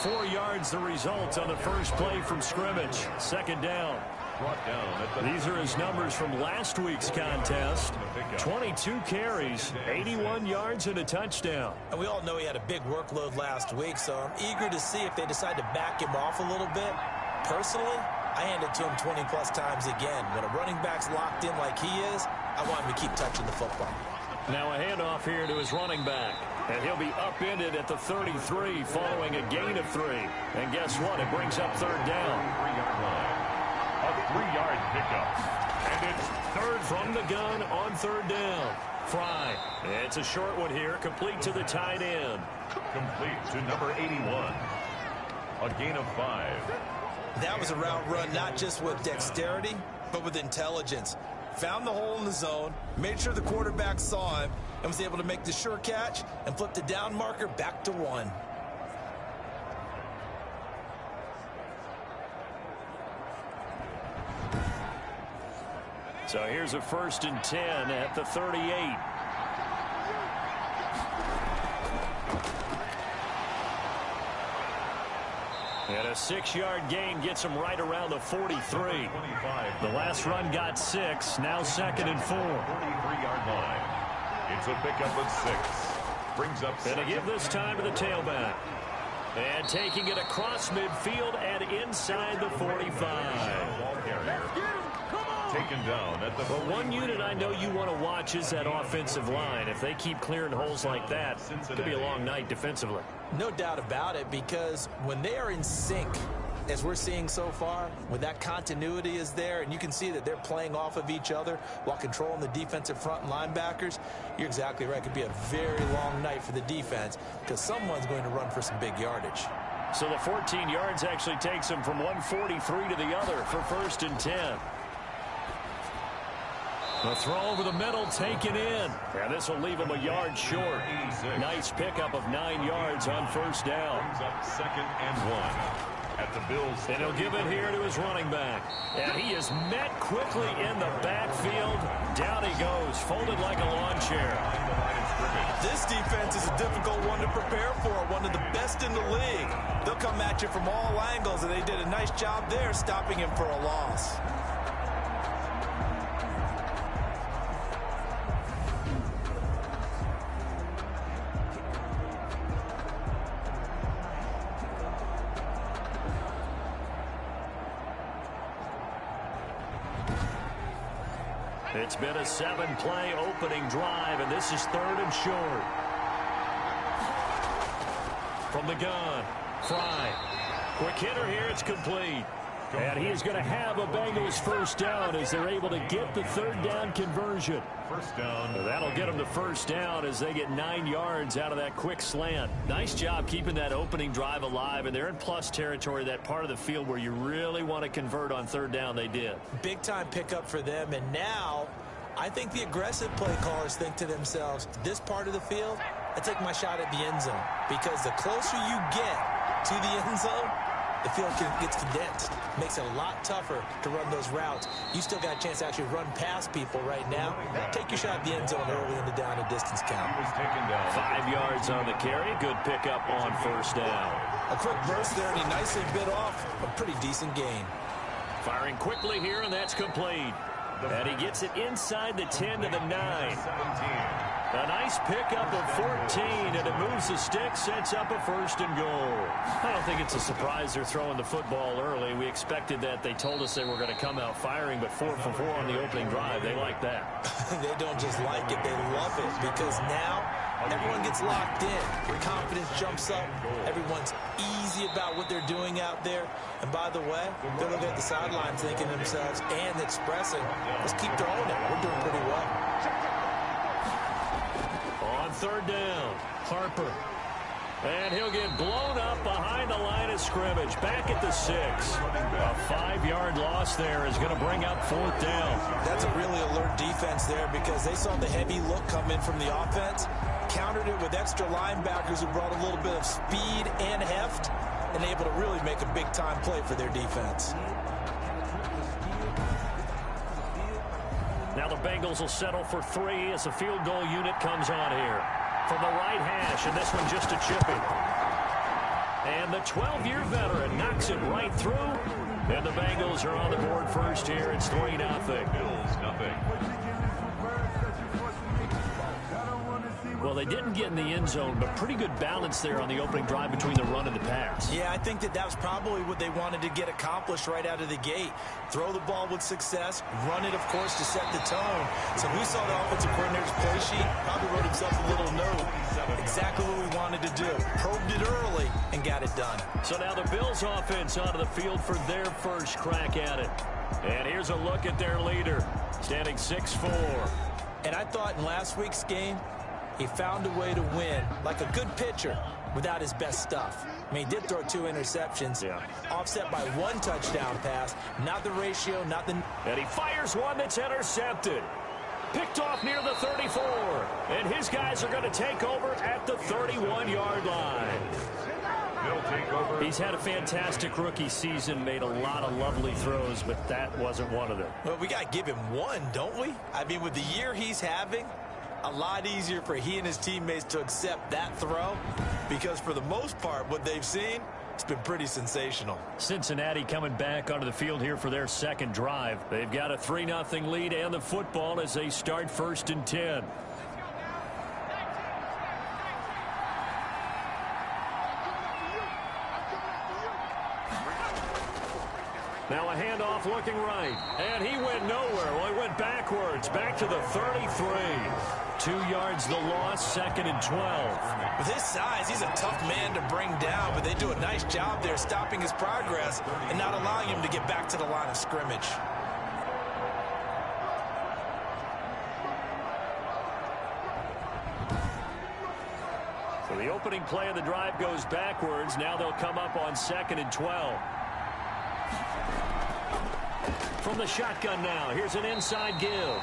4 yards the result on the first play from scrimmage. Second down. These are his numbers from last week's contest. 22 carries, 81 yards, and a touchdown. And we all know he had a big workload last week, so I'm eager to see if they decide to back him off a little bit. Personally, I hand it to him 20-plus times again. When a running back's locked in like he is, I want him to keep touching the football. Now a handoff here to his running back. And he'll be upended at the 33 following a gain of 3. And guess what? It brings up third down. 3-yard line. A 3-yard pickup. And it's third from the gun on third down. Fry. It's a short one here, complete to the tight end. Complete to number 81. A gain of 5. That was a route run not just with dexterity, but with intelligence. Found the hole in the zone, made sure the quarterback saw him, and was able to make the sure catch and flip the down marker back to 1. So here's a 1st and 10 at the 38. And a 6-yard gain gets him right around the 43. The last run got 6, now 2nd and 4. 43-yard line. It's a pickup of 6. Brings up 6. And to give this time to the tailback. And taking it across midfield and inside the 45. Taken down at the But one unit I know you want to watch is that offensive line. If they keep clearing holes like that, it could be a long night defensively. No doubt about it, because when they are in sync, as we're seeing so far, when that continuity is there and you can see that they're playing off of each other while controlling the defensive front and linebackers, you're exactly right. It could be a very long night for the defense because someone's going to run for some big yardage. So the 14 yards actually takes them from 143 to the other for 1st and 10. The throw over the middle taken in. And this will leave him a yard short. Nice pickup of 9 yards on 1st down. Brings up 2nd and 1 at the Bills. And he'll give it here to his running back. And he is met quickly in the backfield. Down he goes, folded like a lawn chair. This defense is a difficult one to prepare for, one of the best in the league. They'll come at you from all angles, and they did a nice job there stopping him for a loss. It's been a 7-play opening drive, and this is 3rd and short. From the gun, Fry. Quick hitter here, it's complete. And he is going to have a Bengals 1st down as they're able to get the 3rd down conversion. 1st down. That'll get them to 1st down as they get 9 yards out of that quick slant. Nice job keeping that opening drive alive, and they're in plus territory, that part of the field where you really want to convert on 3rd down. They did. Big-time pickup for them, and now I think the aggressive play callers think to themselves, this part of the field, I take my shot at the end zone, because the closer you get to the end zone, the field gets condensed. Makes it a lot tougher to run those routes. You still got a chance to actually run past people right now. Take your shot at the end zone early in the down and distance count. He was taken down. 5 yards on the carry. Good pickup on 1st down. A quick burst there, and he nicely bit off a pretty decent gain. Firing quickly here, and that's complete. And he gets it inside the 10 to the 9. 17. A nice pickup of 14, and it moves the stick, sets up a 1st and goal. I don't think it's a surprise they're throwing the football early. We expected that. They told us they were going to come out firing, but 4 for 4 on the opening drive. They like that. They don't just like it, they love it, because now everyone gets locked in. Your confidence jumps up. Everyone's easy about what they're doing out there. And by the way, they're looking at the sidelines thinking to themselves and expressing, let's keep throwing it. We're doing pretty well. 3rd down, Harper. And he'll get blown up behind the line of scrimmage. Back at the 6. A 5-yard loss there is going to bring up 4th down. That's a really alert defense there because they saw the heavy look come in from the offense, countered it with extra linebackers who brought a little bit of speed and heft, and able to really make a big-time play for their defense. Now the Bengals will settle for 3 as the field goal unit comes on here. From the right hash, and this one just a chipping. And the 12-year veteran knocks it right through. And the Bengals are on the board first here. It's 3-0. Bills, nothing. Well, they didn't get in the end zone, but pretty good balance there on the opening drive between the run and the pass. Yeah, I think that was probably what they wanted to get accomplished right out of the gate. Throw the ball with success, run it, of course, to set the tone. So we saw the offensive coordinator's play sheet, probably wrote himself a little note. Exactly what we wanted to do. Probed it early and got it done. So now the Bills offense onto the field for their first crack at it. And here's a look at their leader, standing 6'4". And I thought in last week's game, he found a way to win, like a good pitcher, without his best stuff. I mean, he did throw 2 interceptions, offset by 1 touchdown pass. Not the ratio, not the... And he fires one that's intercepted. Picked off near the 34. And his guys are going to take over at the 31-yard line. They'll take over. He's had a fantastic rookie season, made a lot of lovely throws, but that wasn't one of them. Well, we got to give him one, don't we? I mean, with the year he's having, a lot easier for he and his teammates to accept that throw, because for the most part, what they've seen, it's been pretty sensational. Cincinnati coming back onto the field here for their second drive. They've got a 3-0 lead and the football as they start 1st and 10. Now a handoff looking right. And he went nowhere. Well, he went backwards. Back to the 33. 2 yards the loss, 2nd and 12. With his size, he's a tough man to bring down, but they do a nice job there stopping his progress and not allowing him to get back to the line of scrimmage. So the opening play of the drive goes backwards. Now they'll come up on 2nd and 12. From the shotgun now, here's an inside give.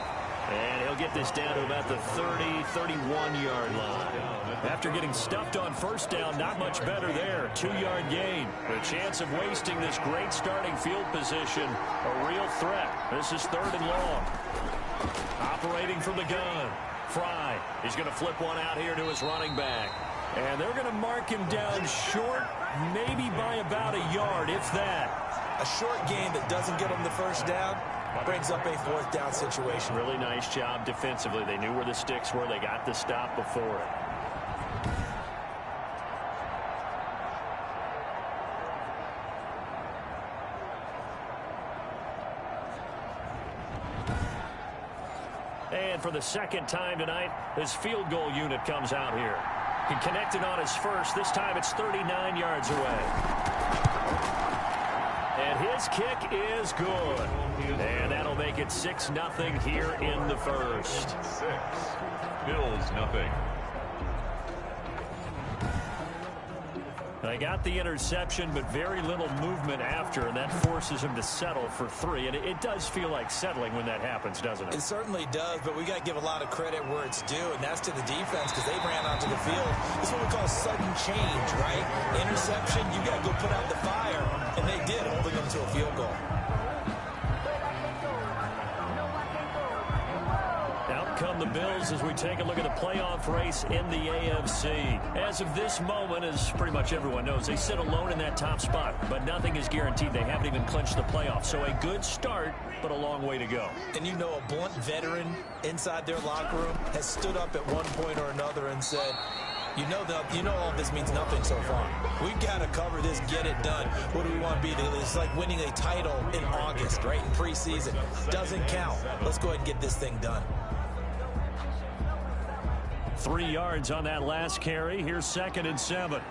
And he'll get this down to about the 30, 31-yard line. After getting stuffed on first down, not much better there. 2-yard gain. The chance of wasting this great starting field position, a real threat. This is 3rd and long. Operating from the gun. Fry. He's going to flip one out here to his running back. And they're going to mark him down short, maybe by about a yard, if that. A short gain that doesn't get them the first down brings up a 4th down situation. Really nice job defensively. They knew where the sticks were. They got the stop before it. And for the second time tonight, his field goal unit comes out here. He connected on his first. This time it's 39 yards away. And his kick is good. And that'll make it 6-0 here in the first. 6. Bills, nothing. They got the interception, but very little movement after, and that forces him to settle for 3. And it does feel like settling when that happens, doesn't it? It certainly does, but we got to give a lot of credit where it's due, and that's to the defense because they ran onto the field. This is what we call sudden change, right? Interception, you got to go put out the fire, and they did, holding them to a field goal. Out come the Bills as we take a look at the playoff race in the AFC. As of this moment, as pretty much everyone knows, they sit alone in that top spot, but nothing is guaranteed. They haven't even clinched the playoffs, so a good start, but a long way to go. And you know, a blunt veteran inside their locker room has stood up at one point or another and said, you know all this means nothing so far. We've got to cover this, get it done. What do we want to be? It's like winning a title in August, right? In preseason. Doesn't count. Let's go ahead and get this thing done. 3 yards on that last carry. Here's 2nd and 7.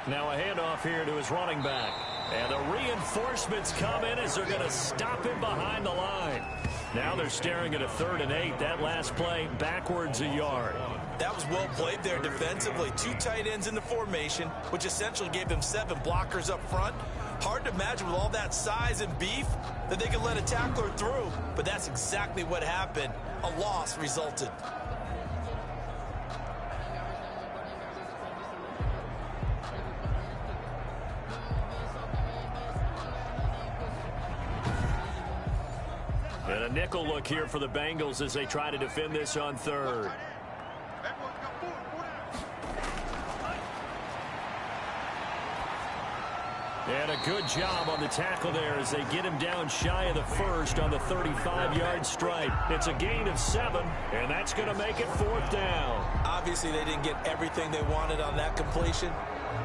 Now a handoff here to his running back. And the reinforcements come in as they're going to stop him behind the line. Now they're staring at a 3rd and 8. That last play backwards a yard. That was well played there defensively. 2 tight ends in the formation, which essentially gave them 7 blockers up front. Hard to imagine with all that size and beef that they could let a tackler through, but that's exactly what happened. A loss resulted. And a nickel look here for the Bengals as they try to defend this on 3rd. And a good job on the tackle there as they get him down shy of the first on the 35-yard stripe. It's a gain of 7, and that's going to make it 4th down. Obviously, they didn't get everything they wanted on that completion,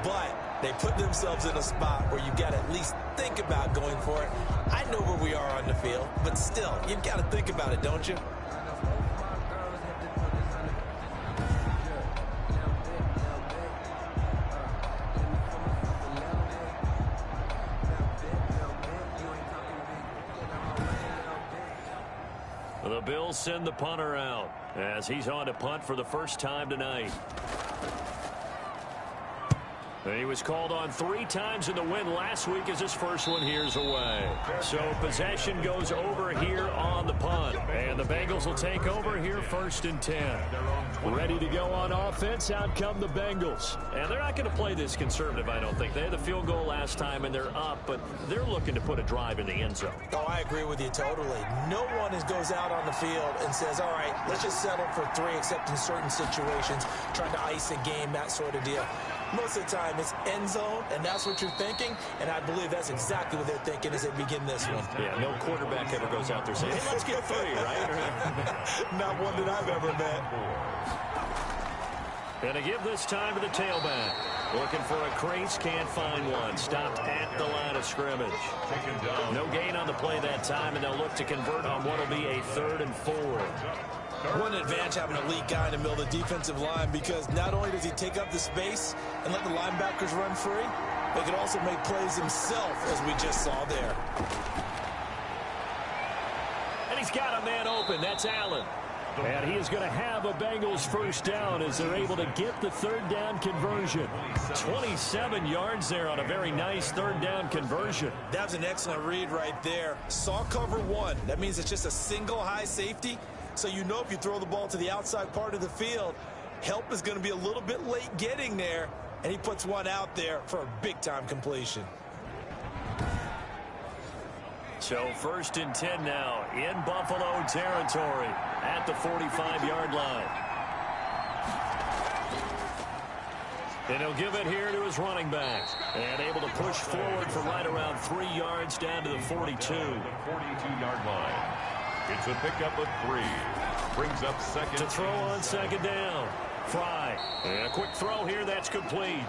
but they put themselves in a spot where you've got to at least think about going for it. I know where we are on the field, but still, you've got to think about it, don't you? The Bills send the punter out as he's on to punt for the first time tonight. He was called on 3 times in the win last week as his first one here's away. So possession goes over here on the punt. And the Bengals will take over here 1st and 10. Ready to go on offense. Out come the Bengals. And they're not going to play this conservative, I don't think. They had the field goal last time and they're up, but they're looking to put a drive in the end zone. Oh, I agree with you totally. No one goes out on the field and says, all right, let's just settle for 3 except in certain situations, trying to ice a game, that sort of deal. Most of the time, it's end zone, and that's what you're thinking, and I believe that's exactly what they're thinking as they begin this one. Yeah, no quarterback ever goes out there saying, hey, let's get 3, right? Not one that I've ever met. Gonna give this time to the tailback. Looking for a crease, can't find one. Stopped at the line of scrimmage. No gain on the play that time, and they'll look to convert on what will be a 3rd and 4. One advantage having an elite guy in the middle of the defensive line, because not only does he take up the space and let the linebackers run free, but he can also make plays himself, as we just saw there. And he's got a man open. That's Allen. And he is going to have a Bengals first down as they're able to get the 3rd down conversion. 27 yards there on a very nice 3rd down conversion. That was an excellent read right there. Saw cover 1. That means it's just a single high safety. So you know if you throw the ball to the outside part of the field, help is going to be a little bit late getting there. And he puts one out there for a big-time completion. So 1st and 10 now in Buffalo territory at the 45-yard line. And he'll give it here to his running back. And able to push forward for right around 3 yards down to the 42. The 42-yard line. It's a pickup of 3. Brings up 2nd. To throw on 2nd down. Fry. And a quick throw here. That's complete.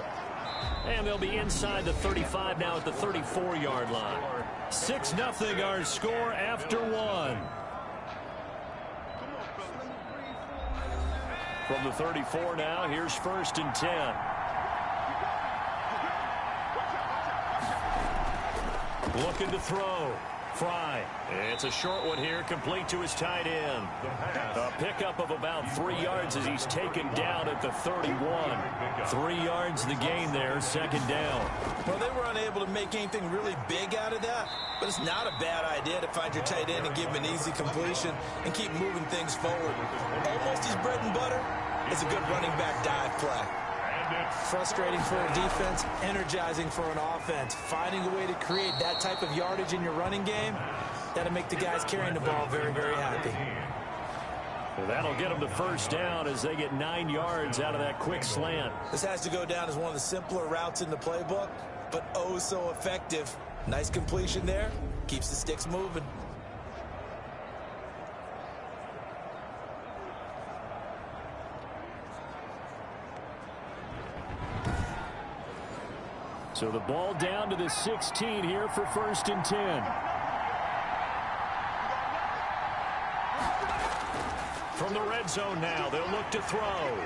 And they'll be inside the 35 now at the 34-yard line. 6-0 our score after 1. From the 34 now, here's 1st and 10. Looking to throw. Fry. It's a short one here, complete to his tight end. A pickup of about 3 yards as he's taken down at the 31. 3 yards the gain there, 2nd down. Well, they were unable to make anything really big out of that, but it's not a bad idea to find your tight end and give him an easy completion and keep moving things forward. Almost his bread and butter is a good running back dive play. Frustrating for a defense, energizing for an offense. Finding a way to create that type of yardage in your running game, that'll make the guys carrying the ball very, very happy. Well, that'll get them to 1st down as they get 9 yards out of that quick slant. This has to go down as one of the simpler routes in the playbook, but oh so effective. Nice completion there. Keeps the sticks moving. So the ball down to the 16 here for 1st and 10. From the red zone now, they'll look to throw.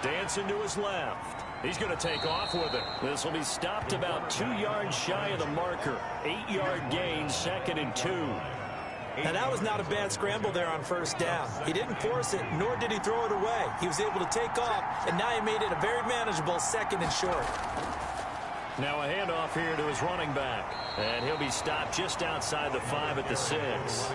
Dancing to his left. He's going to take off with it. This will be stopped about 2 yards shy of the marker. 8-yard gain, 2nd and 2. Now, that was not a bad scramble there on 1st down. He didn't force it, nor did he throw it away. He was able to take off, and now he made it a very manageable 2nd and short. Now a handoff here to his running back. And he'll be stopped just outside the 5 at the 6.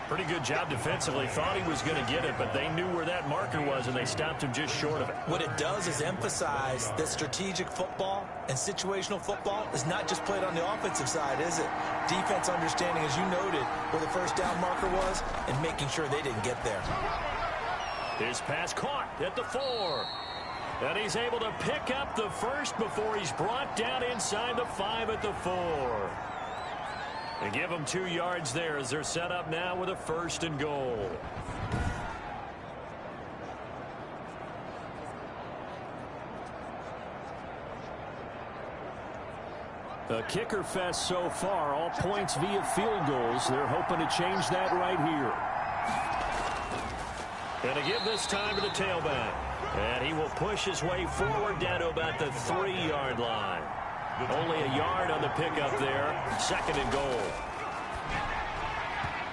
Pretty good job defensively. Thought he was going to get it, but they knew where that marker was, and they stopped him just short of it. What it does is emphasize that strategic football and situational football is not just played on the offensive side, is it? Defense understanding, as you noted, where the 1st down marker was and making sure they didn't get there. His pass caught at the 4. And he's able to pick up the first before he's brought down inside the 5 at the 4. They give him 2 yards there as they're set up now with a 1st and goal. A kicker fest so far, all points via field goals. They're hoping to change that right here. And to give this time to the tailback. And he will push his way forward down to about the 3-yard line. Only a yard on the pickup there. 2nd and goal.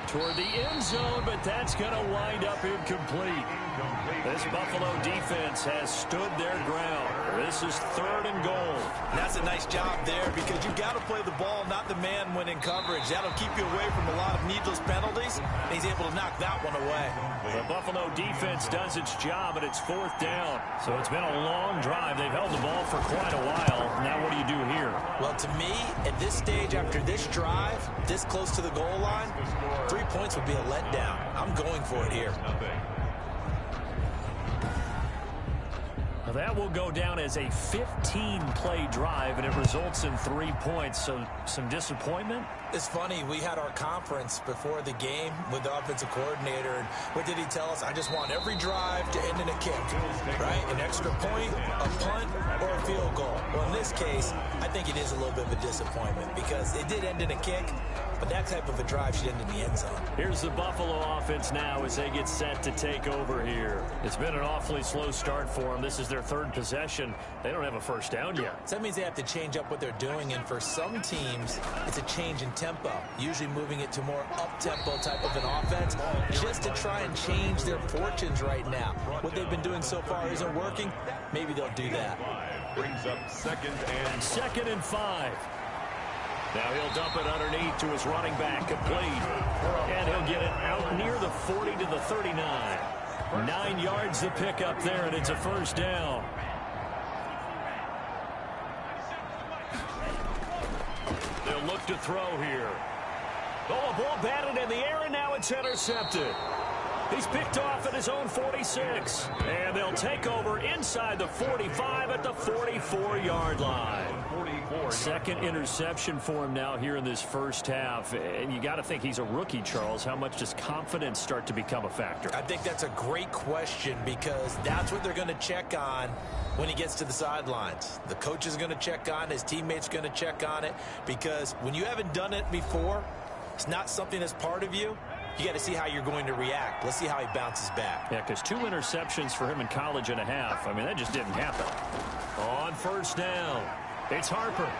Toward the end zone, but that's going to wind up incomplete. This Buffalo defense has stood their ground. This is 3rd and goal. That's a nice job there because you've got to play the ball, not the man when in coverage. That'll keep you away from a lot of needless penalties. And he's able to knock that one away. The Buffalo defense does its job, and it's 4th down. So it's been a long drive. They've held the ball for quite a while. Now what do you do here? Well, to me, at this stage, after this drive, this close to the goal line, 3 points would be a letdown. I'm going for it here. That will go down as a 15-play drive, and it results in 3 points. So some disappointment? It's funny. We had our conference before the game with the offensive coordinator, and what did he tell us? I just want every drive to end in a kick, right? An extra point, a punt, or a field goal. Well, in this case, I think it is a little bit of a disappointment because it did end in a kick, but that type of a drive should end in the end zone. Here's the Buffalo offense now as they get set to take over here. It's been an awfully slow start for them. This is their 3rd possession. They don't have a 1st down yet. So that means they have to change up what they're doing, and for some teams, it's a change in tempo, usually moving it to more up-tempo type of an offense just to try and change their fortunes right now. What they've been doing so far isn't working. Maybe they'll do that. Brings up 2nd and 5. Now he'll dump it underneath to his running back, complete. And he'll get it out near the 40 to the 39. 9 yards to pick up there, and it's a 1st down. They'll look to throw here. Oh, a ball batted in the air, and now it's intercepted. He's picked off at his own 46. And they'll take over inside the 45 at the 44-yard line. 2nd interception for him now here in this 1st half. And you got to think he's a rookie, Charles. How much does confidence start to become a factor? I think that's a great question because that's what they're going to check on when he gets to the sidelines. The coach is going to check on it. His teammates going to check on it because when you haven't done it before, it's not something that's part of you. You got to see how you're going to react. Let's see how he bounces back. Yeah, because 2 interceptions for him in college and a half. I mean, that just didn't happen. On 1st down, it's Harper.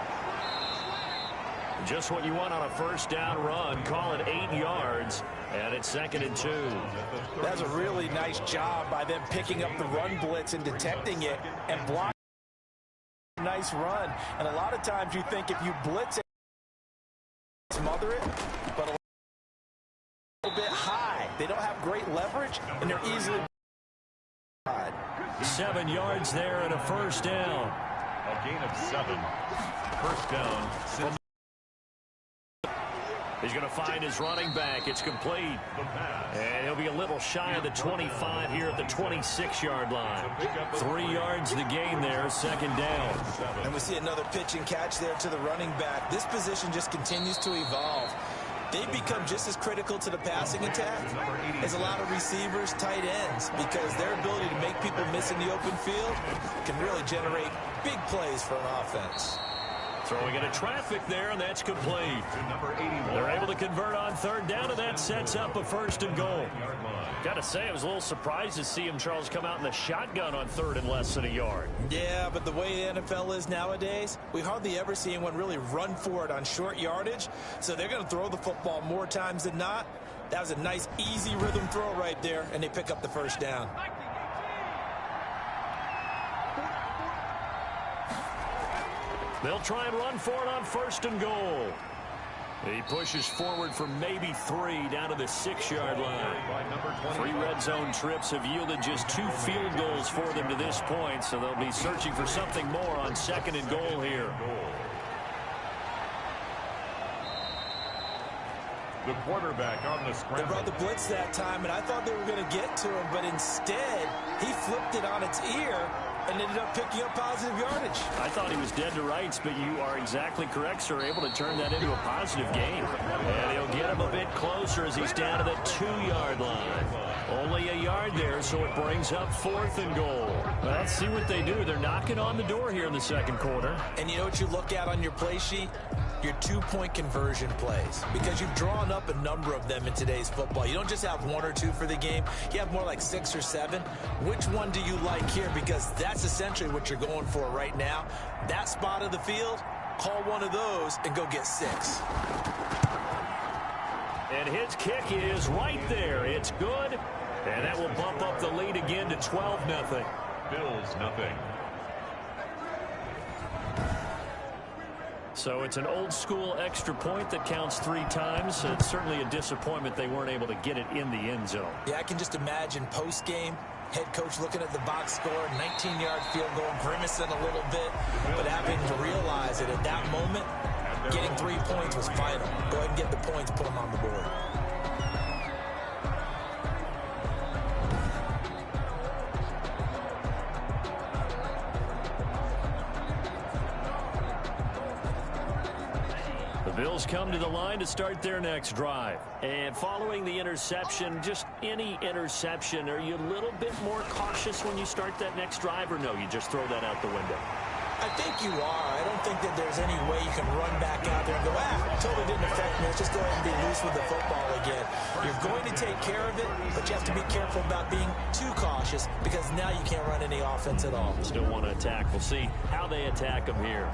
Just what you want on a 1st down run. Call it 8 yards, and it's 2nd and 2. That's a really nice job by them picking up the run blitz and detecting it and blocking a nice run. And a lot of times you think if you blitz it, smother it, but a little bit high. They don't have great leverage, and they're easily 7 yards there and a 1st down. A gain of 7. 1st down. He's going to find his running back. It's complete. And he'll be a little shy of the 25 here at the 26-yard line. 3 yards the gain there, 2nd down. And we see another pitch and catch there to the running back. This position just continues to evolve. They become just as critical to the passing attack as a lot of receivers, tight ends, because their ability to make people miss in the open field can really generate big plays for an offense. Throwing into traffic there, and that's complete. They're able to convert on 3rd down, and that sets up a 1st and goal. Got to say, I was a little surprised to see him, Charles, come out in the shotgun on 3rd and less than a yard. Yeah, but the way the NFL is nowadays, we hardly ever see anyone really run for it on short yardage. So they're going to throw the football more times than not. That was a nice, easy rhythm throw right there, and they pick up the 1st down. They'll try and run for it on 1st and goal. He pushes forward for maybe 3 down to the 6-yard line. 3 red zone trips have yielded just 2 field goals for them to this point, so they'll be searching for something more on 2nd and goal here. The quarterback on the scramble. They brought the blitz that time, and I thought they were going to get to him, but instead, he flipped it on its ear and ended up picking up positive yardage. I thought he was dead to rights, but you are exactly correct, sir. Able to turn that into a positive gain. And he'll get him a bit closer as he's down to the 2-yard line. Only a yard there, so it brings up 4th and goal. Well, let's see what they do. They're knocking on the door here in the second quarter. And you know what you look at on your play sheet? Your 2-point conversion plays, because you've drawn up a number of them in today's football. You don't just have 1 or 2 for the game. You have more like 6 or 7. Which one do you like here? Because that's essentially what you're going for right now. That spot of the field, call one of those and go get 6. And his kick is right there. It's good. And that will bump up the lead again to 12-0. Bills nothing. So it's an old-school extra point that counts 3 times. It's certainly a disappointment they weren't able to get it in the end zone. Yeah, I can just imagine post-game, head coach looking at the box score, 19-yard field goal, grimacing a little bit, but having to realize that at that moment, getting 3 points was vital. Go ahead and get the points, put them on the board. Bills come to the line to start their next drive. And following the interception, just any interception, are you a little bit more cautious when you start that next drive, or no, you just throw that out the window? I think you are. I don't think that there's any way you can run back out there and go, totally didn't affect me. Let's just go ahead and be loose with the football again. You're going to take care of it, but you have to be careful about being too cautious, because now you can't run any offense at all. Still want to attack. We'll see how they attack them here.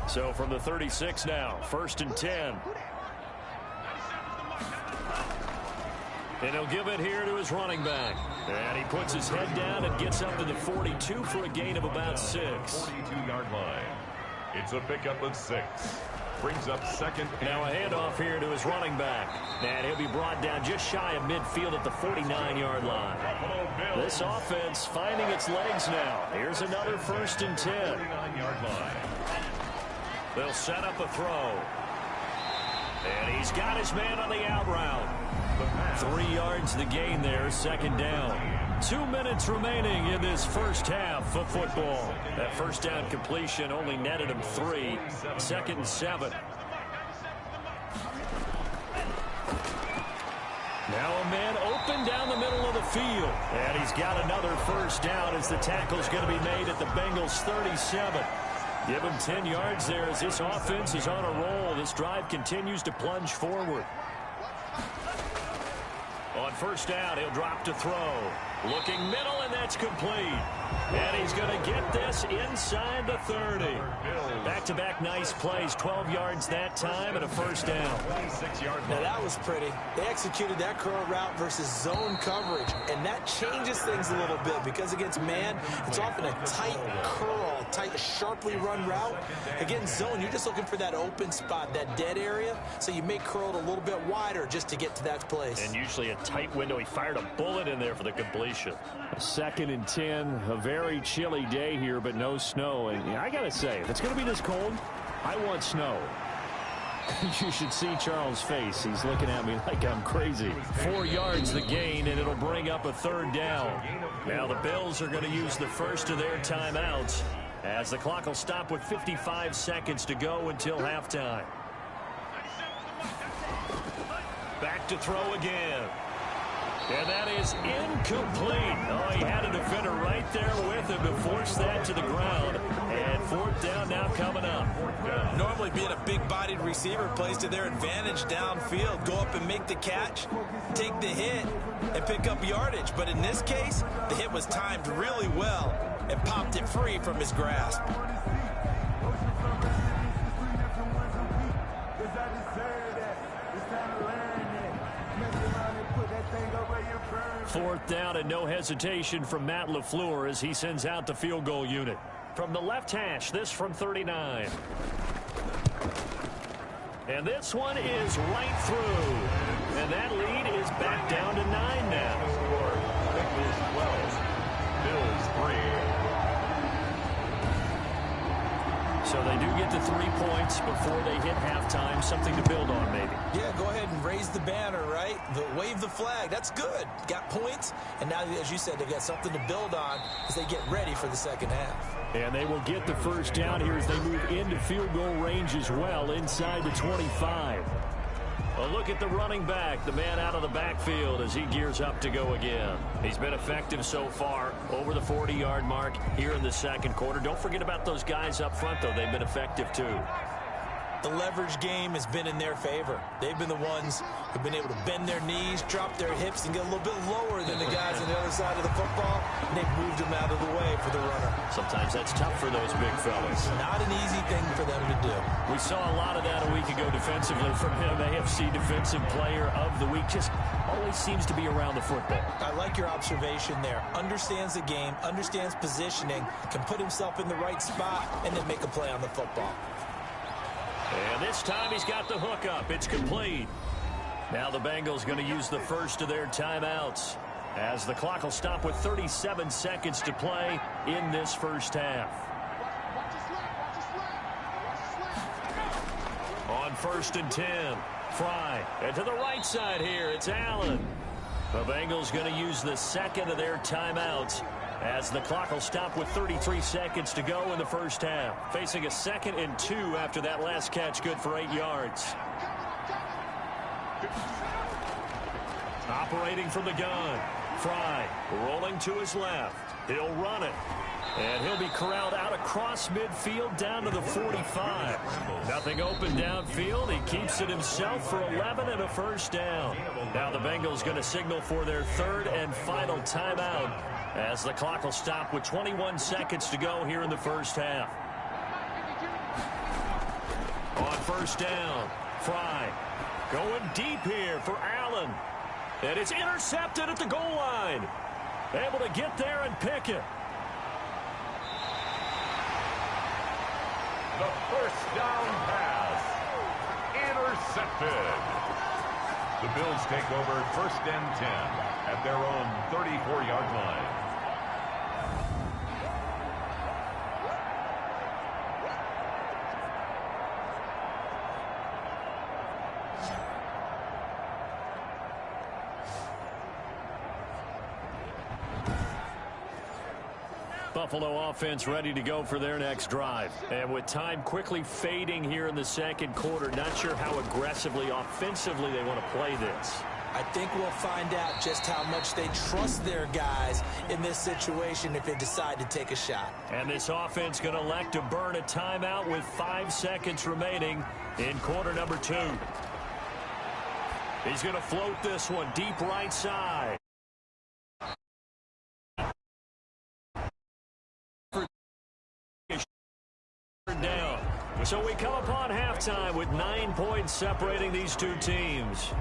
So from the 36 now, 1st and 10. And he'll give it here to his running back. And he puts his head down and gets up to the 42 for a gain of about 6. 42-yard line. It's a pickup of 6. Brings up 2nd. Now a handoff here to his running back. And he'll be brought down just shy of midfield at the 49-yard line. This offense finding its legs now. Here's another 1st and 10. 49-yard line. They'll set up a throw. And he's got his man on the out route. 3 yards the gain there, 2nd down. 2 minutes remaining in this first half of football. That first down completion only netted him 3. 2nd and 7. Now a man open down the middle of the field. And he's got another first down as the tackle's going to be made at the Bengals 37. Give him 10 yards there as this offense is on a roll. This drive continues to plunge forward. On first down, he'll drop to throw. Looking middle, and that's complete. And he's going to get this inside the 30. Back-to-back nice plays. 12 yards that time and a first down. Now that was pretty. They executed that curl route versus zone coverage, and that changes things a little bit, because against man, it's often a tight curl, tight, sharply run route. Against zone, you're just looking for that open spot, that dead area, so you may curl it a little bit wider just to get to that place. And usually a tight window. He fired a bullet in there for the completion. 2nd and 10, a very chilly day here, but no snow. And I got to say, if it's going to be this cold, I want snow. You should see Charles' face. He's looking at me like I'm crazy. 4 yards the gain, and it'll bring up a 3rd down. Now the Bills are going to use the first of their timeouts, as the clock will stop with 55 seconds to go until halftime. Back to throw again. And that is incomplete. Oh, he had a defender right there with him to force that to the ground. And 4th down now coming up. Normally being a big-bodied receiver plays to their advantage downfield. Go up and make the catch, take the hit, and pick up yardage. But in this case, the hit was timed really well and popped it free from his grasp. 4th down and no hesitation from Matt LaFleur as he sends out the field goal unit. From the left hash, this from 39. And this one is right through. And that lead is back down to 9 now. Bengals 12, Bills 3. So they do get get the 3 points before they hit halftime. Something to build on, maybe. Yeah, go ahead and raise the banner, right? Wave the flag. That's good. Got points, and now, as you said, they've got something to build on as they get ready for the second half. And they will get the first down here as they move into field goal range as well, inside the 25. A look at the running back, the man out of the backfield as he gears up to go again. He's been effective so far, over the 40-yard mark here in the second quarter. Don't forget about those guys up front, though. They've been effective, too. The leverage game has been in their favor. They've been the ones who've been able to bend their knees, drop their hips, and get a little bit lower than the guys on the other side of the football, and they've moved them out of the way for the runner. Sometimes that's tough for those big fellas. Not an easy thing for them to do. We saw a lot of that a week ago defensively from him. AFC Defensive Player of the Week. Just always seems to be around the football. I like your observation there. Understands the game, understands positioning, can put himself in the right spot, and then make a play on the football. And this time he's got the hook up. It's complete. Now the Bengals going to use the first of their timeouts as the clock will stop with 37 seconds to play in this first half. On 1st and 10, Fry. And to the right side here, it's Allen. The Bengals going to use the second of their timeouts as the clock will stop with 33 seconds to go in the first half. Facing a 2nd and 2 after that last catch, good for 8 yards. Operating from the gun, Fry rolling to his left. He'll run it. And he'll be corralled out across midfield down to the 45. Nothing open downfield. He keeps it himself for 11 and a first down. Now the Bengals going to signal for their 3rd and final timeout as the clock will stop with 21 seconds to go here in the first half. On 1st down, Fry going deep here for Allen. And it's intercepted at the goal line. Able to get there and pick it. The first down pass. Intercepted. The Bills take over 1st and 10 at their own 34-yard line. Buffalo offense ready to go for their next drive. And with time quickly fading here in the second quarter, not sure how aggressively, offensively they want to play this. I think we'll find out just how much they trust their guys in this situation if they decide to take a shot. And this offense going to elect to burn a timeout with 5 seconds remaining in quarter number 2. He's going to float this one deep right side. Down. So we come upon halftime with 9 points separating these two teams.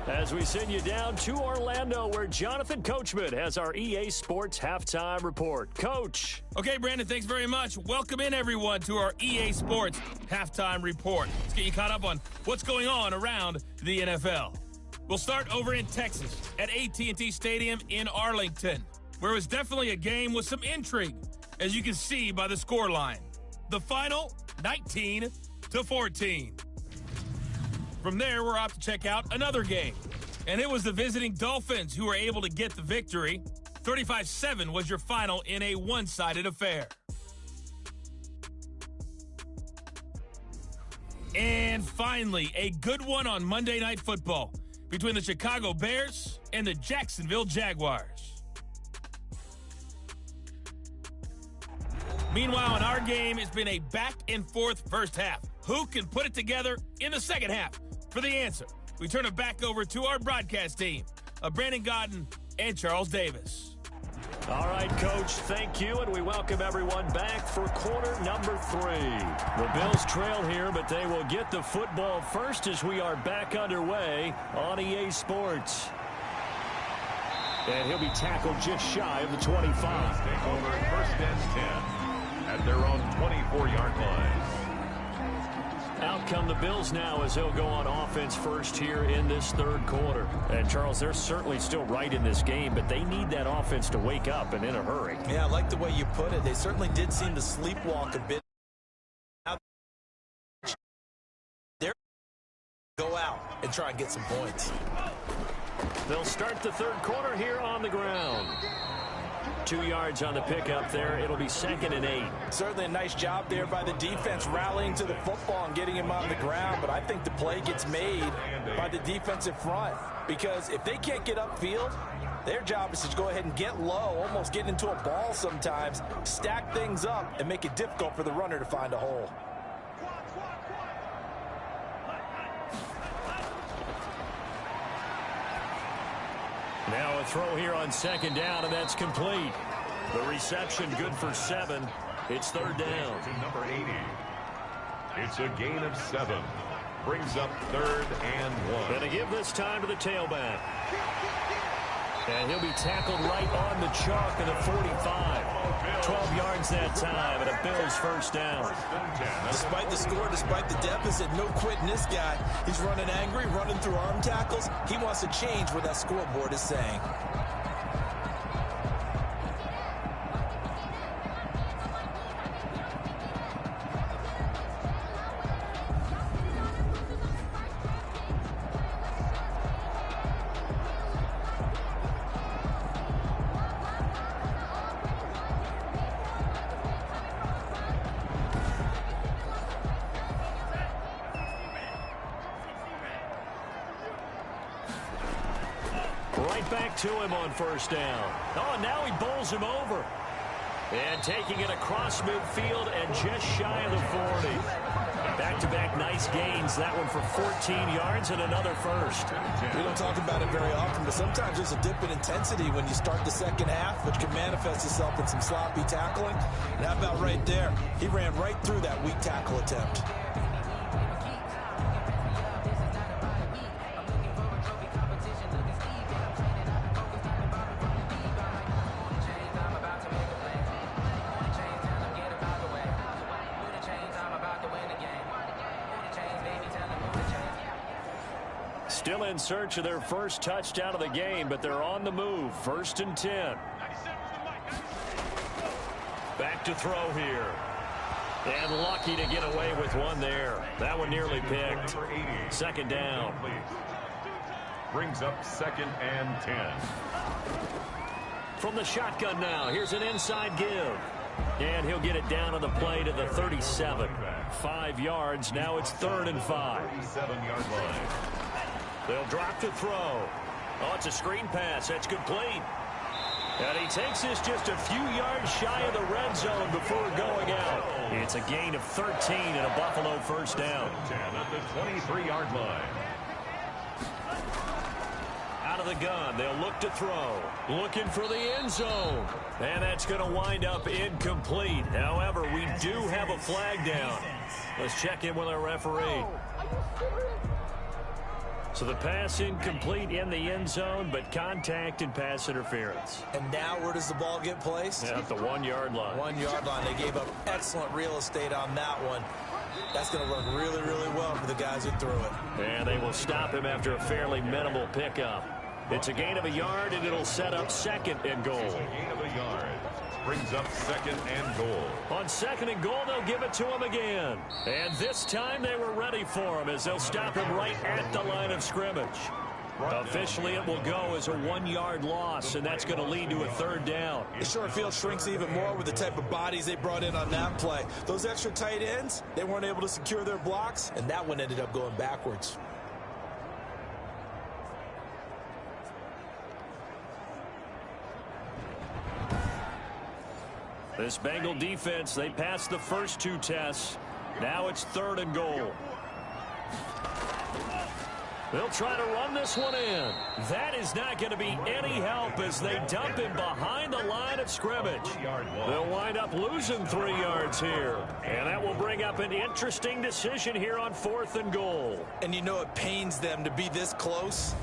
As we send you down to Orlando, where Jonathan Coachman has our EA Sports Halftime Report. Coach. Okay, Brandon, thanks very much. Welcome in, everyone, to our EA Sports Halftime Report. Let's get you caught up on what's going on around the NFL. We'll start over in Texas at AT&T Stadium in Arlington, where it was definitely a game with some intrigue, as you can see by the scoreline. The final, 19-14. From there, we're off to check out another game. And it was the visiting Dolphins who were able to get the victory. 35-7 was your final in a one-sided affair. And finally, a good one on Monday Night Football between the Chicago Bears and the Jacksonville Jaguars. Meanwhile, in our game, it's been a back-and-forth first half. Who can put it together in the second half? For the answer, we turn it back over to our broadcast team of Brandon Gaudin and Charles Davis. All right, Coach, thank you, and we welcome everyone back for quarter number 3. The Bills trail here, but they will get the football first as we are back underway on EA Sports. And he'll be tackled just shy of the 25. Take over 1st and 10 at their own 24-yard line. Out come the Bills now as they'll go on offense first here in this third quarter. And, Charles, they're certainly still right in this game, but they need that offense to wake up and in a hurry. Yeah, I like the way you put it. They certainly did seem to sleepwalk a bit. go out and try and get some points. They'll start the third quarter here on the ground. 2 yards on the pickup there. It'll be 2nd and 8. Certainly a nice job there by the defense rallying to the football and getting him on the ground, but I think the play gets made by the defensive front because if they can't get upfield, their job is to go ahead and get low, almost get into a ball sometimes, stack things up, and make it difficult for the runner to find a hole. Now a throw here on 2nd down, and that's complete. The reception good for 7. It's 3rd down. To number 80. It's a gain of 7. Brings up 3rd and 1. Going to give this time to the tailback. And he'll be tackled right on the chalk of the 45. 12 yards that time, and a Bills first down. Despite the score, despite the deficit, no quitting this guy. He's running angry, running through arm tackles. He wants to change what that scoreboard is saying. Right back to him on 1st down. Oh, now he bowls him over. And taking it across midfield and just shy of the 40. Back-to-back nice gains. That one for 14 yards and another first. We don't talk about it very often, but sometimes there's a dip in intensity when you start the second half, which can manifest itself in some sloppy tackling. And how about right there? He ran right through that weak tackle attempt. Still in search of their first touchdown of the game, but they're on the move. 1st and 10. Back to throw here. And lucky to get away with one there. That one nearly picked. 2nd down. Brings up 2nd and 10. From the shotgun now, here's an inside give. And he'll get it down on the play to the 37. 5 yards. Now it's 3rd and 5. 37-yard line. They'll drop to throw. Oh, it's a screen pass. That's complete. And he takes this just a few yards shy of the red zone before going out. It's a gain of 13 and a Buffalo first down. 10 at the 23-yard line. Out of the gun, they'll look to throw. Looking for the end zone. And that's going to wind up incomplete. However, we do have a flag down. Let's check in with our referee. So the pass incomplete in the end zone, but contact and pass interference. And now where does the ball get placed? At the 1-yard line. 1-yard line. They gave up excellent real estate on that one. That's going to work really, really well for the guys who threw it. And they will stop him after a fairly minimal pickup. It's a gain of a yard, and it'll set up 2nd and goal. It's a gain of a yard. Brings up 2nd and goal. On 2nd and goal, they'll give it to him again. And this time they were ready for him as they'll stop him right at the line of scrimmage. Officially, it will go as a 1-yard loss, and that's going to lead to a 3rd down. The short field shrinks even more with the type of bodies they brought in on that play. Those extra tight ends, they weren't able to secure their blocks, and that one ended up going backwards. This Bengal defense, they passed the first 2 tests. Now it's 3rd and goal. They'll try to run this one in. That is not going to be any help as they dump him behind the line of scrimmage. They'll wind up losing 3 yards here. And that will bring up an interesting decision here on 4th and goal. And you know it pains them to be this close.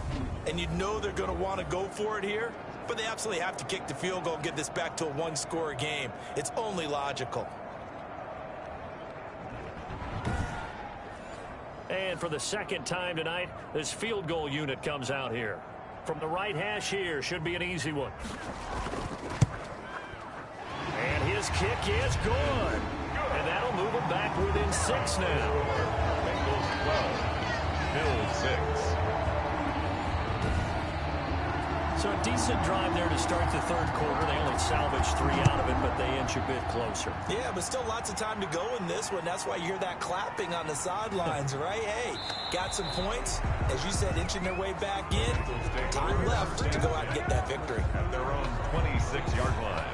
And you know they're going to want to go for it here. But they absolutely have to kick the field goal and get this back to a 1-score game. It's only logical. And for the 2nd time tonight, this field goal unit comes out here. From the right hash here, should be an easy one. And his kick is good. And that'll move him back within 6 now. Bengals 12. Bills 6. So a decent drive there to start the third quarter. They only salvaged 3 out of it, but they inch a bit closer. Yeah, but still lots of time to go in this one. That's why you hear that clapping on the sidelines, right? Hey, got some points. As you said, inching their way back in. Time left to go out and get that victory. At their own 26-yard line.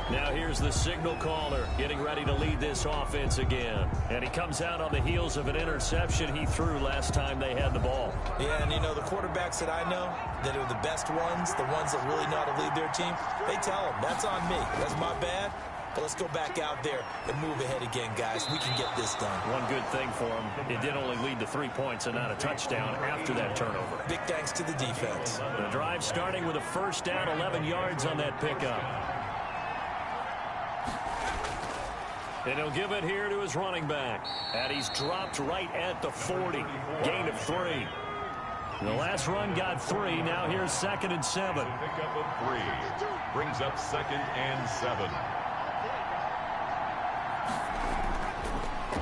Now here's the signal caller getting ready to lead this offense again. And he comes out on the heels of an interception he threw last time they had the ball. Yeah, and you know, the quarterbacks that I know that are the best ones, the ones that really know how to lead their team, they tell them, that's on me. That's my bad. But let's go back out there and move ahead again, guys. We can get this done. One good thing for him, it did only lead to 3 points and not a touchdown after that turnover. Big thanks to the defense. The drive starting with a first down, 11 yards on that pickup. And he'll give it here to his running back. And he's dropped right at the 40. Gain of 3. The last run got 3. Now here's 2nd and 7. Pickup of 3. Brings up 2nd and 7.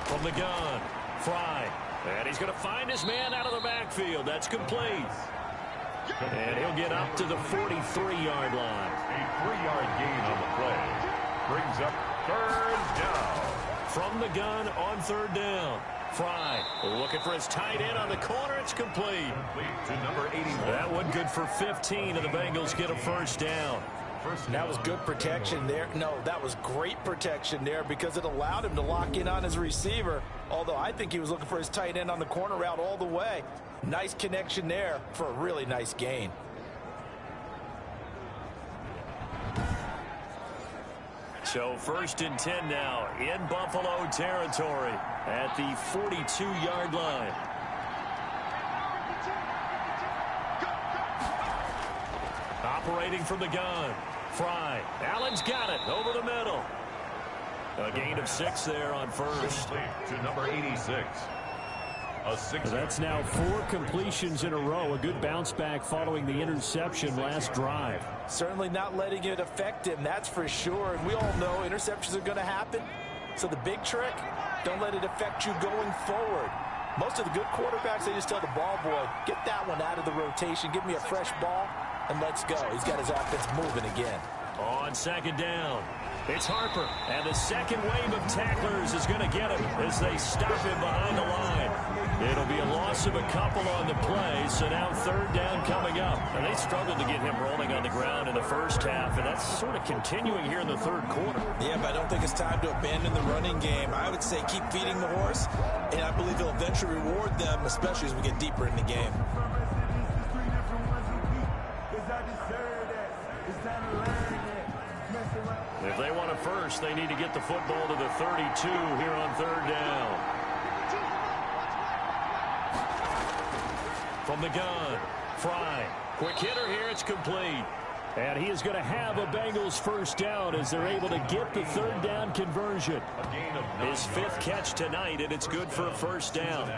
From the gun, Fry. And he's going to find his man out of the backfield. That's complete. And he'll get up to the 43-yard line. A 3-yard gain on the play. Brings up 3rd down. From the gun on 3rd down. Fry looking for his tight end on the corner. It's complete. Complete to number 81. That one good for 15, and the Bengals get a first down. That was good protection there. No, that was great protection there because it allowed him to lock in on his receiver. Although I think he was looking for his tight end on the corner route all the way. Nice connection there for a really nice gain. So 1st and 10 now in Buffalo territory at the 42-yard line. Operating from the gun. Fry. Allen's got it over the middle. A gain of 6 there on first. To number 86. A 6. That's now 4 completions in a row. A good bounce back following the interception last drive. Certainly not letting it affect him, that's for sure. And we all know interceptions are going to happen. So the big trick, don't let it affect you going forward. Most of the good quarterbacks, they just tell the ball boy, get that one out of the rotation, give me a fresh ball, and let's go. He's got his offense moving again. On 2nd down, it's Harper. And the second wave of tacklers is going to get him as they stop him behind the line. It'll be a loss of a couple on the play, so now 3rd down coming up. And they struggled to get him rolling on the ground in the first half, and that's sort of continuing here in the 3rd quarter. Yeah, but I don't think it's time to abandon the running game. I would say keep feeding the horse, and I believe he'll eventually reward them, especially as we get deeper in the game. If they want a first, they need to get the football to the 32 here on 3rd down. From the gun, Fry. Quick hitter here, it's complete. And he is going to have a Bengals first down as they're able to get the 3rd down conversion. His 5th catch tonight, and it's good for a first down.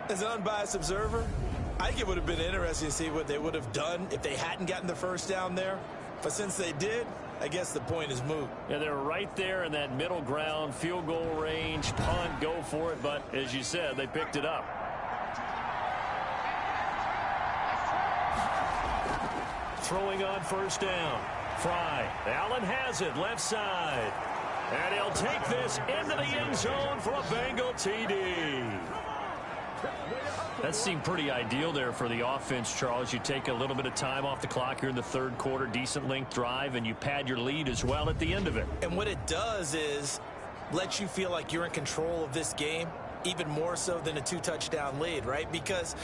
As an unbiased observer, I think it would have been interesting to see what they would have done if they hadn't gotten the first down there. But since they did, I guess the point is moot. Yeah, they're right there in that middle ground, field goal range, punt, go for it. But as you said, they picked it up. Throwing on first down. Fry. Allen has it, left side. And he'll take this into the end zone for a Bengal TD. That seemed pretty ideal there for the offense, Charles. You take a little bit of time off the clock here in the 3rd quarter, decent length drive, and you pad your lead as well at the end of it. And what it does is let you feel like you're in control of this game, even more so than a 2-touchdown lead, right? Because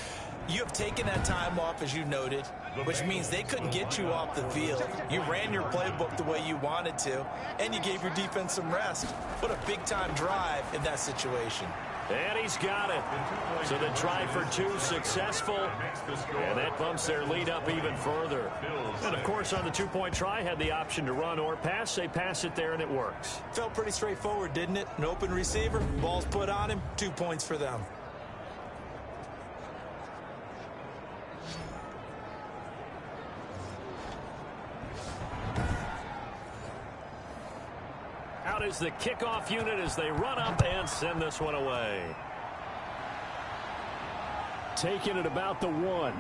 you have taken that time off, as you noted, which means they couldn't get you off the field. You ran your playbook the way you wanted to, and you gave your defense some rest. What a big-time drive in that situation. And he's got it. So the try for 2 successful. And that bumps their lead up even further. And, of course, on the 2-point try, had the option to run or pass. They pass it there, and it works. Felt pretty straightforward, didn't it? An open receiver, ball's put on him, 2 points for them. Out is the kickoff unit as they run up and send this one away. taken at about the 1.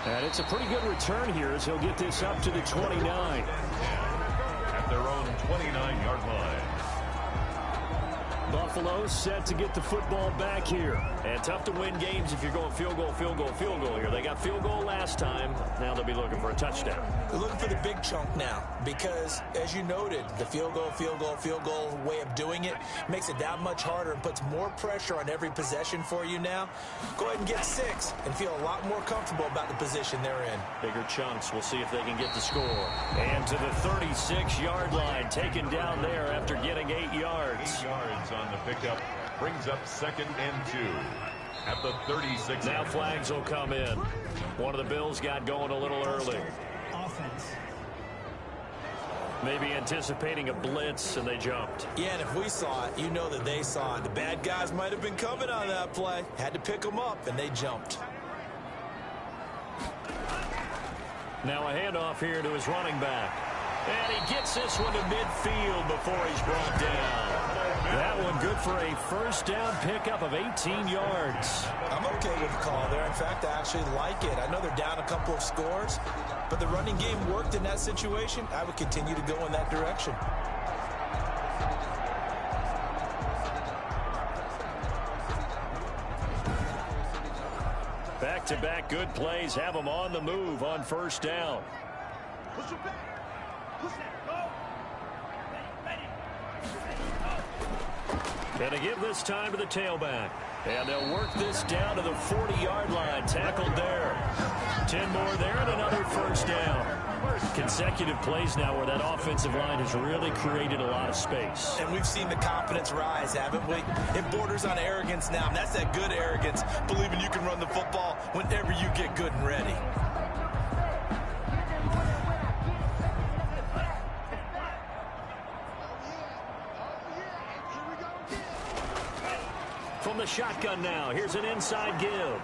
And it's a pretty good return here as he'll get this up to the 29. At their own 29-yard line. Buffalo set to get the football back here. And tough to win games if you're going field goal, field goal, field goal here. They got field goal last time. Now they'll be looking for a touchdown. They're looking for the big chunk now because, as you noted, the field goal, field goal, field goal way of doing it makes it that much harder and puts more pressure on every possession for you now. Go ahead and get 6 and feel a lot more comfortable about the position they're in. Bigger chunks. We'll see if they can get the score. And to the 36-yard line, taken down there after getting 8 yards. 8 yards on the pickup. Brings up 2nd and 2 at the 36. Now flags will come in. One of the Bills got going a little early. Offense. Maybe anticipating a blitz, and they jumped. Yeah, and if we saw it, you know that they saw it. The bad guys might have been coming on that play. Had to pick them up, and they jumped. Now a handoff here to his running back. And he gets this one to midfield before he's brought down. That one good for a first down pickup of 18 yards. I'm okay with the call there. In fact, I actually like it. I know they're down a couple of scores, but the running game worked in that situation. I would continue to go in that direction. Back-to-back good plays have them on the move on first down. And to give this time to the tailback. And they'll work this down to the 40-yard line. Tackled there. 10 more there and another first down. Consecutive plays now where that offensive line has really created a lot of space. And we've seen the confidence rise, haven't we? It borders on arrogance now, and that's that good arrogance, believing you can run the football whenever you get good and ready. From the shotgun now, here's an inside give.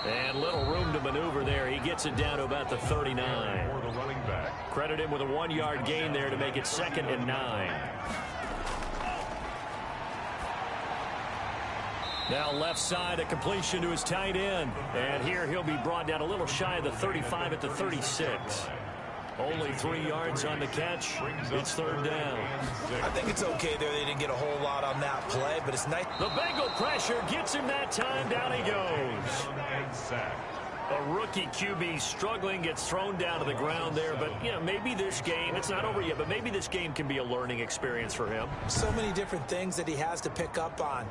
And little room to maneuver there. He gets it down to about the 39. For the running back. Credit him with a 1-yard gain there to make it 2nd and 9. Now left side, a completion to his tight end. And here he'll be brought down a little shy of the 35 at the 36. Only 3 yards on the catch. It's 3rd down. I think it's okay there. They didn't get a whole lot on that play, but it's nice. The Bengal pressure gets him that time. Down he goes. A rookie QB struggling, gets thrown down to the ground there. But, you know, maybe this game, it's not over yet, but maybe this game can be a learning experience for him. So many different things that he has to pick up on.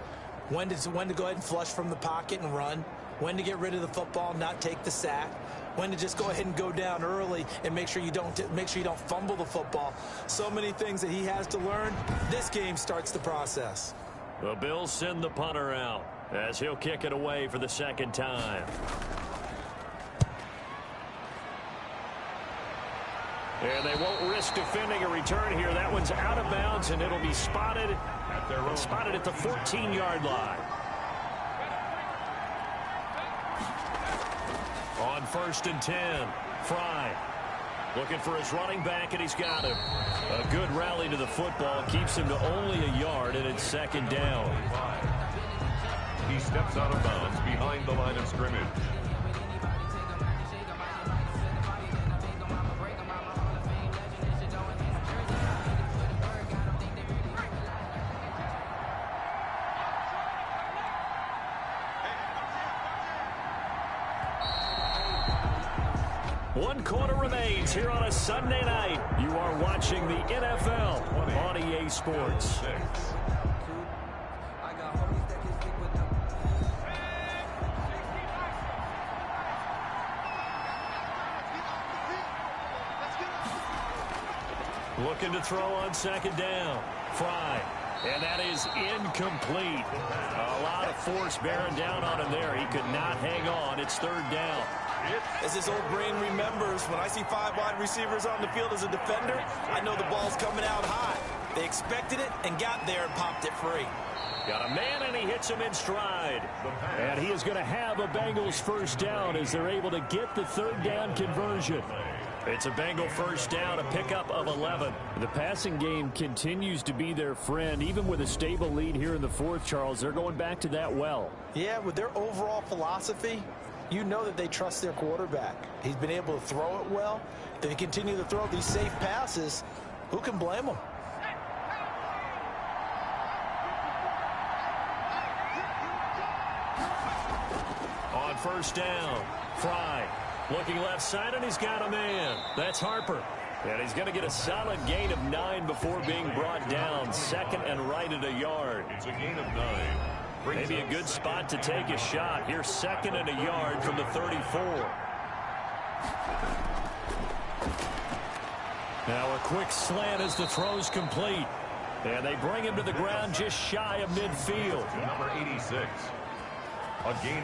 When to go ahead and flush from the pocket and run. When to get rid of the football, not take the sack. When to just go ahead and go down early and make sure you don't fumble the football. So many things that he has to learn. This game starts the process. The Bills send the punter out as he'll kick it away for the 2nd time. And they won't risk defending a return here. That one's out of bounds, and it'll be spotted at the 14-yard line. On 1st and 10, Fry looking for his running back, and he's got him. A good rally to the football keeps him to only a yard, and it's 2nd down. He steps out of bounds behind the line of scrimmage. One quarter remains here on a Sunday night. You are watching the NFL on EA Sports. Looking to throw on 2nd down. Fry. And that is incomplete. A lot of force bearing down on him there. He could not hang on. It's 3rd down. As his old brain remembers, when I see 5 wide receivers on the field as a defender, I know the ball's coming out high. They expected it and got there and popped it free. Got a man, and he hits him in stride. And he is going to have a Bengals first down as they're able to get the 3rd down conversion. It's a Bengal first down, a pickup of 11. The passing game continues to be their friend. Even with a stable lead here in the fourth, Charles, they're going back to that well. Yeah, with their overall philosophy, you know that they trust their quarterback. He's been able to throw it well. They continue to throw these safe passes. Who can blame them? On first down, Fry looking left side, and he's got a man. That's Harper. And he's going to get a solid gain of 9 before being brought down. Second and right at a yard. It's a gain of 9. Maybe a good spot to take a shot. Here's second and a yard from the 34. Now a quick slant as the throw's complete. And they bring him to the ground just shy of midfield. Number 86.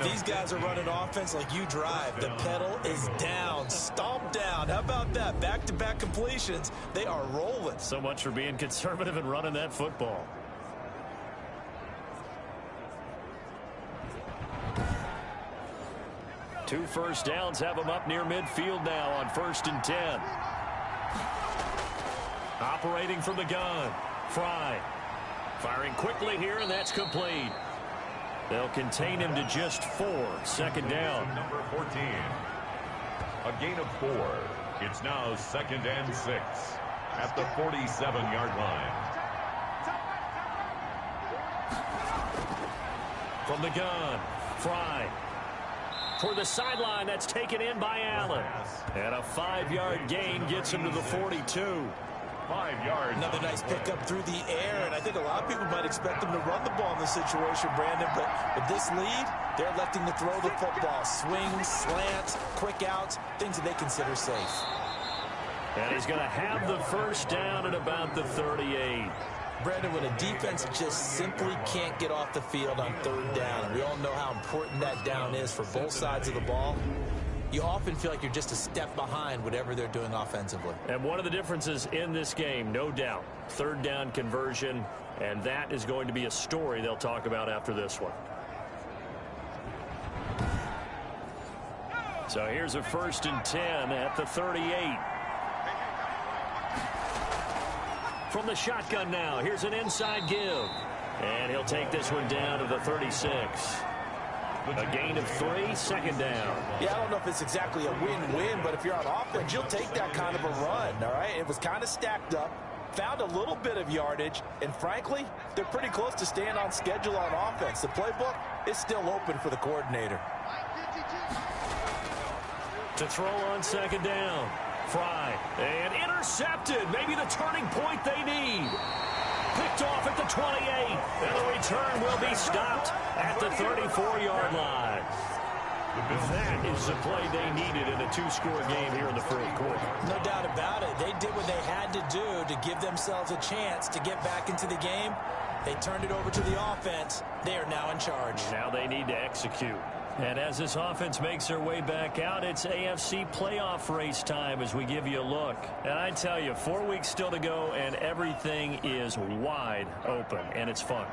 These guys are running offense like you drive. The pedal is down, stomp down. How about that? Back-to-back completions. They are rolling. So much for being conservative and running that football. Two first downs have them up near midfield now on 1st and 10. Operating from the gun. Fry. Firing quickly here, and that's complete. They'll contain him to just 4. Second down. Number 14. A gain of 4. It's now 2nd and 6 at the 47-yard line. From the gun, Fry. Toward the sideline, that's taken in by Allen. And a 5-yard gain gets him to the 42. 5 yards. Another nice pickup through the air, and I think a lot of people might expect them to run the ball in this situation, Brandon, but with this lead, they're electing to throw the football. Swings, slants, quick outs, things that they consider safe. And he's going to have the first down at about the 38. Brandon, when a defense just simply can't get off the field on 3rd down, and we all know how important that down is for both sides of the ball, you often feel like you're just a step behind whatever they're doing offensively. And one of the differences in this game, no doubt, 3rd down conversion, and that is going to be a story they'll talk about after this one. So here's a 1st and 10 at the 38. From the shotgun now, here's an inside give. And he'll take this one down to the 36. A gain of 3, 2nd down. Yeah, I don't know if it's exactly a win-win, but if you're on offense, you'll take that kind of a run, all right? It was kind of stacked up, found a little bit of yardage, and frankly, they're pretty close to staying on schedule on offense. The playbook is still open for the coordinator. To throw on 2nd down. Fry. And intercepted. Maybe the turning point they need. Picked off at the 28. And the return will be stopped at the 34-yard line. That is the play they needed in a 2-score game here in the 4th quarter. No doubt about it. They did what they had to do to give themselves a chance to get back into the game. They turned it over to the offense. They are now in charge. Now they need to execute. And as this offense makes their way back out, it's AFC playoff race time as we give you a look. And I tell you, 4 weeks still to go, and everything is wide open, and it's fun.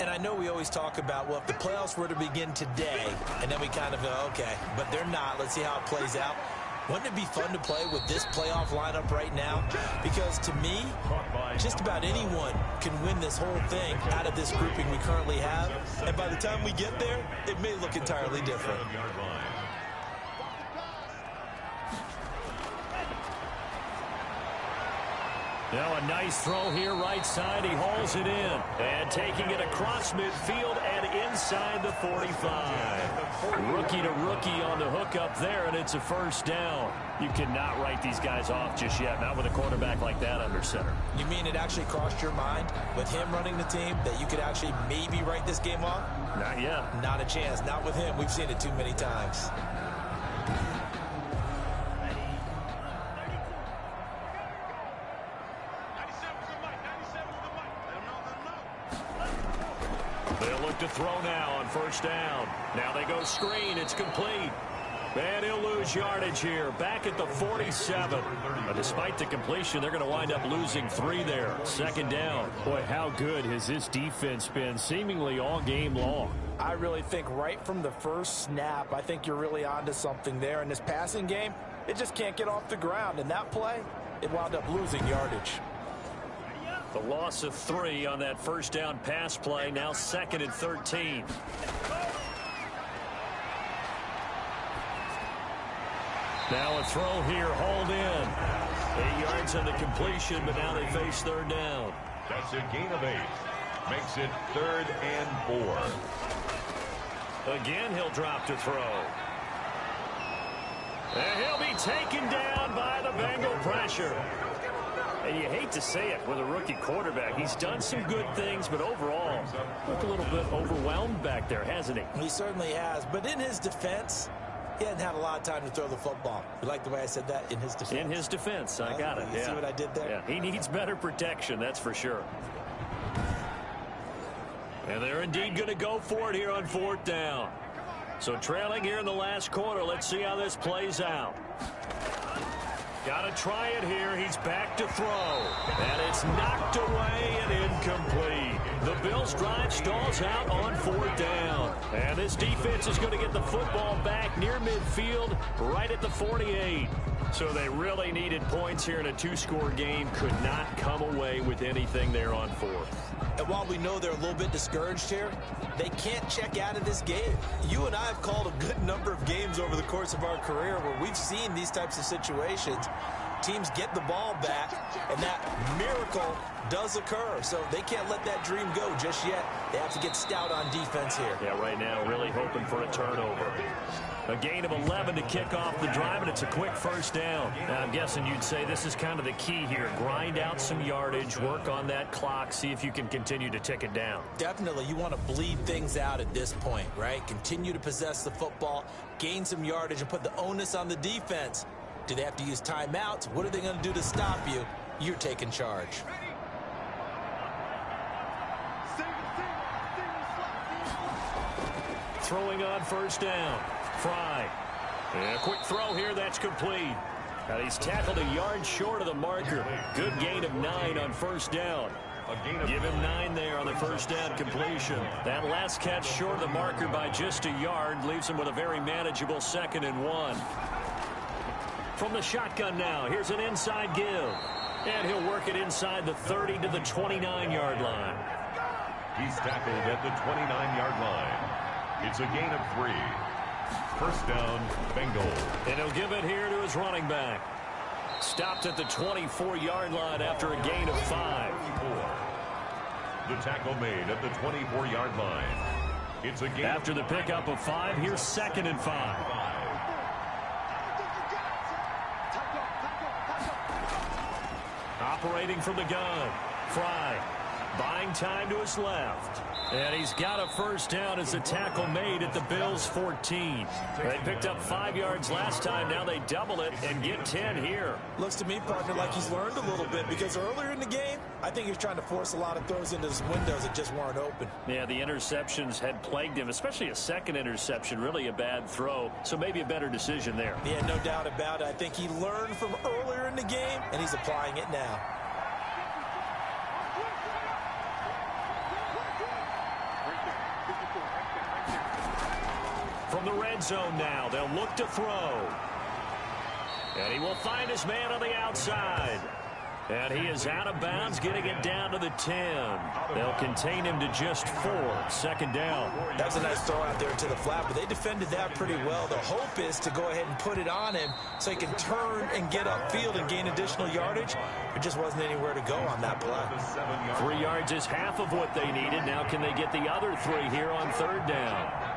And I know we always talk about, well, if the playoffs were to begin today, and then we kind of go, okay, but they're not. Let's see how it plays out. Wouldn't it be fun to play with this playoff lineup right now? Because to me, just about anyone can win this whole thing out of this grouping we currently have. And by the time we get there, it may look entirely different. Now a nice throw here right side. He hauls it in. And taking it across midfield and inside the 45. Rookie to rookie on the hook up there, and it's a 1st down. You cannot write these guys off just yet, not with a quarterback like that under center. You mean it actually crossed your mind with him running the team that you could actually maybe write this game off? Not yet. Not a chance. Not with him. We've seen it too many times. They'll look to throw now on 1st down. Now they go screen. It's complete. And he'll lose yardage here. Back at the 47. But despite the completion, they're going to wind up losing 3 there. 2nd down. Boy, how good has this defense been seemingly all game long? I really think right from the first snap, I think you're really onto something there. In this passing game, It just can't get off the ground. And that play, it wound up losing yardage. The loss of 3 on that first down pass play, now 2nd and 13. Now a throw here, hauled in. 8 yards on the completion, but now they face 3rd down. That's a gain of 8. Makes it 3rd and 4. Again, he'll drop to throw. And he'll be taken down by the Bengal pressure. And you hate to say it with a rookie quarterback. He's done some good things, but overall, looked a little bit overwhelmed back there, hasn't he? He certainly has. But in his defense, he hadn't had a lot of time to throw the football. You like the way I said that? In his defense. In his defense. I got it. You see what I did there? Yeah, he needs better protection, that's for sure. And they're indeed going to go for it here on 4th down. So trailing here in the last quarter. Let's see how this plays out. Got to try it here. He's back to throw. And it's knocked away and incomplete. The Bills' drive stalls out on 4th down. And this defense is going to get the football back near midfield, right at the 48. So they really needed points here in a 2-score game. Could not come away with anything there on 4th. And while we know they're a little bit discouraged here, they can't check out of this game. You and I have called a good number of games over the course of our career where we've seen these types of situations. Teams get the ball back, and that miracle does occur. So they can't let that dream go just yet. They have to get stout on defense here. Yeah, right now really hoping for a turnover. A gain of 11 to kick off the drive, and it's a quick 1st down. Now, I'm guessing you'd say this is kind of the key here. Grind out some yardage, work on that clock, see if you can continue to tick it down. Definitely. You want to bleed things out at this point, right? Continue to possess the football, gain some yardage, and put the onus on the defense. Do they have to use timeouts? What are they going to do to stop you? You're taking charge. Throwing on 1st down. Fry. And a quick throw here. That's complete. And he's tackled a yard short of the marker. Good gain of 9 on 1st down. Give him 9 there on the 1st down completion. That last catch short of the marker by just a yard leaves him with a very manageable 2nd and 1. From the shotgun now, here's an inside give. And he'll work it inside the 30 to the 29-yard line. He's tackled at the 29-yard line. It's a gain of 3. 1st down, Bengals. And he'll give it here to his running back. Stopped at the 24-yard line after a gain of 5. The tackle made at the 24-yard line. It's a gain after the pickup of 5. Here's 2nd and 5. Operating from the gun. Fry buying time to his left. And he's got a 1st down as the tackle made at the Bills' 14. They picked up 5 yards last time. Now they double it and get 10 here. Looks to me, partner, like he's learned a little bit because earlier in the game, I think he was trying to force a lot of throws into his windows that just weren't open. Yeah, the interceptions had plagued him, especially a 2nd interception, really a bad throw. So maybe a better decision there. Yeah, no doubt about it. I think he learned from earlier in the game, and he's applying it now. From the red zone now, they'll look to throw. And he will find his man on the outside. And he is out of bounds, getting it down to the 10. They'll contain him to just 4. 2nd down. That was a nice throw out there to the flat, but they defended that pretty well. The hope is to go ahead and put it on him so he can turn and get upfield and gain additional yardage. There just wasn't anywhere to go on that play. 3 yards is half of what they needed. Now can they get the other 3 here on 3rd down?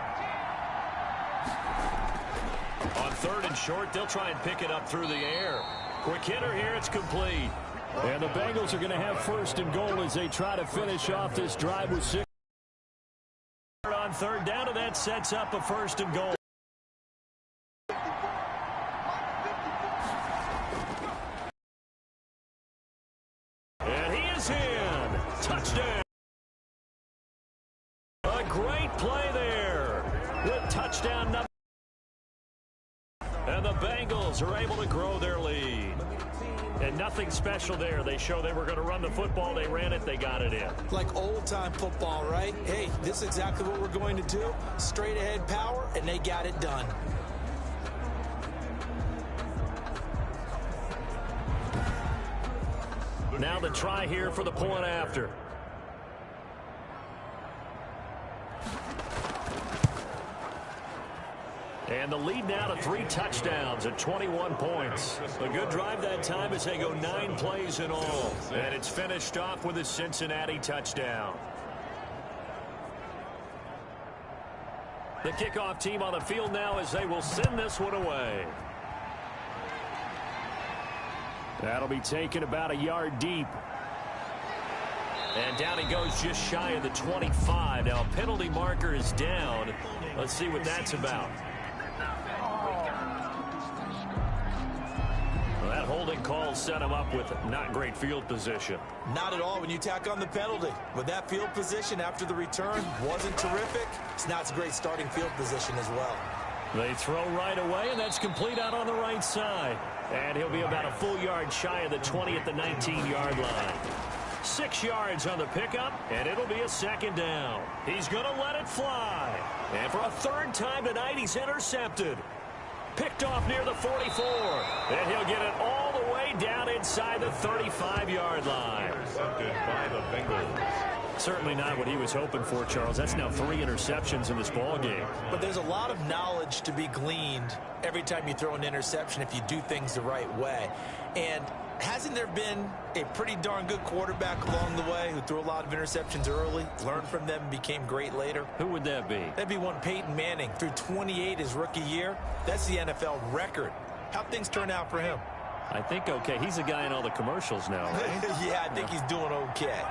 On 3rd and short, they'll try and pick it up through the air. Quick hitter here, it's complete. And the Bengals are going to have 1st and goal as they try to finish off this drive with 6. On 3rd down, and that sets up a 1st and goal. And he is in. Touchdown. A great play there. With touchdown number. And the Bengals are able to grow their lead. And nothing special there. They show they were going to run the football. They ran it. They got it in. Like old-time football, right? Hey, this is exactly what we're going to do. Straight-ahead power, and they got it done. Now the try here for the point after. And the lead now to 3 touchdowns at 21 points. A good drive that time as they go 9 plays in all. And it's finished off with a Cincinnati touchdown. The kickoff team on the field now as they will send this one away. That'll be taken about a yard deep. And down he goes just shy of the 25. Now a penalty marker is down. Let's see what that's about. Well, that holding call set him up with not great field position. Not at all when you tack on the penalty. But that field position after the return wasn't terrific. It's not a great starting field position as well. They throw right away, and that's complete out on the right side. And he'll be about a full yard shy of the 20 at the 19-yard line. 6 yards on the pickup, and it'll be a second down. He's going to let it fly. And for a third time tonight, he's intercepted. Picked off near the 44. And he'll get it all the way down inside the 35-yard line. Intercepted by the Bengals. Certainly not what he was hoping for, Charles. That's now 3 interceptions in this ball game. But there's a lot of knowledge to be gleaned every time you throw an interception if you do things the right way. And hasn't there been a pretty darn good quarterback along the way who threw a lot of interceptions early, learned from them, became great later? Who would that be? That'd be one Peyton Manning. Threw 28 his rookie year. That's the NFL record. How'd things turn out for him? I think okay. He's a guy in all the commercials now, right? Yeah, I think he's doing okay.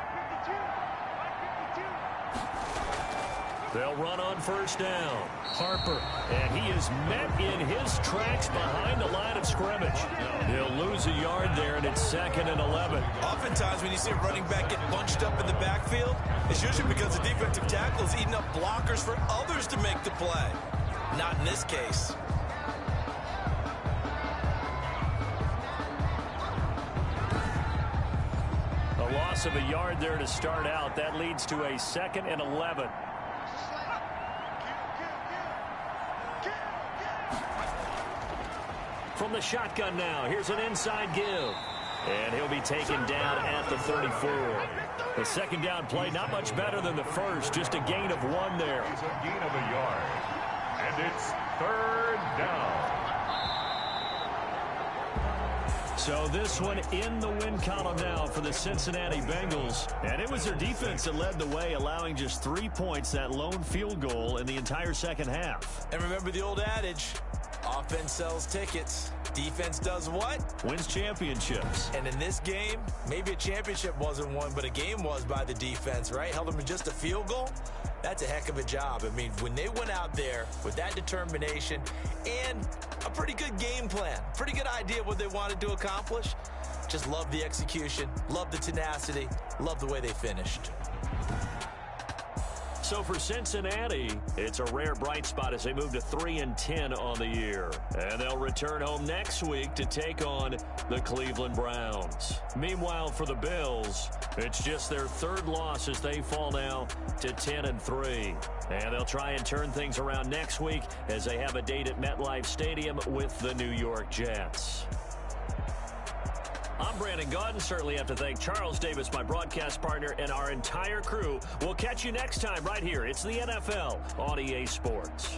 They'll run on first down. Harper, and he is met in his tracks behind the line of scrimmage. He'll lose a yard there, and it's 2nd and 11. Oftentimes when you see a running back get bunched up in the backfield, it's usually because the defensive tackle is eating up blockers for others to make the play. Not in this case. A loss of a yard there to start out. That leads to a 2nd and 11. From the shotgun now, here's an inside give. And he'll be taken down at the 34. The second down play, not much better than the first, just a gain of 1 there. It's a gain of a yard. And it's 3rd down. So this one in the win column now for the Cincinnati Bengals. And it was their defense that led the way, allowing just 3 points, that lone field goal in the entire second half. And remember the old adage, offense sells tickets. Defense does what? Wins championships. And in this game, maybe a championship wasn't won, but a game was by the defense, right? Held them to just a field goal. That's a heck of a job. I mean, when they went out there with that determination and a pretty good game plan, pretty good idea of what they wanted to accomplish, just love the execution, love the tenacity, love the way they finished. So for Cincinnati, it's a rare bright spot as they move to 3-10 on the year. And they'll return home next week to take on the Cleveland Browns. Meanwhile, for the Bills, it's just their 3rd loss as they fall now to 10-3. And they'll try and turn things around next week as they have a date at MetLife Stadium with the New York Jets. I'm Brandon Gaudin. Certainly have to thank Charles Davis, my broadcast partner, and our entire crew. We'll catch you next time right here. It's the NFL on EA Sports.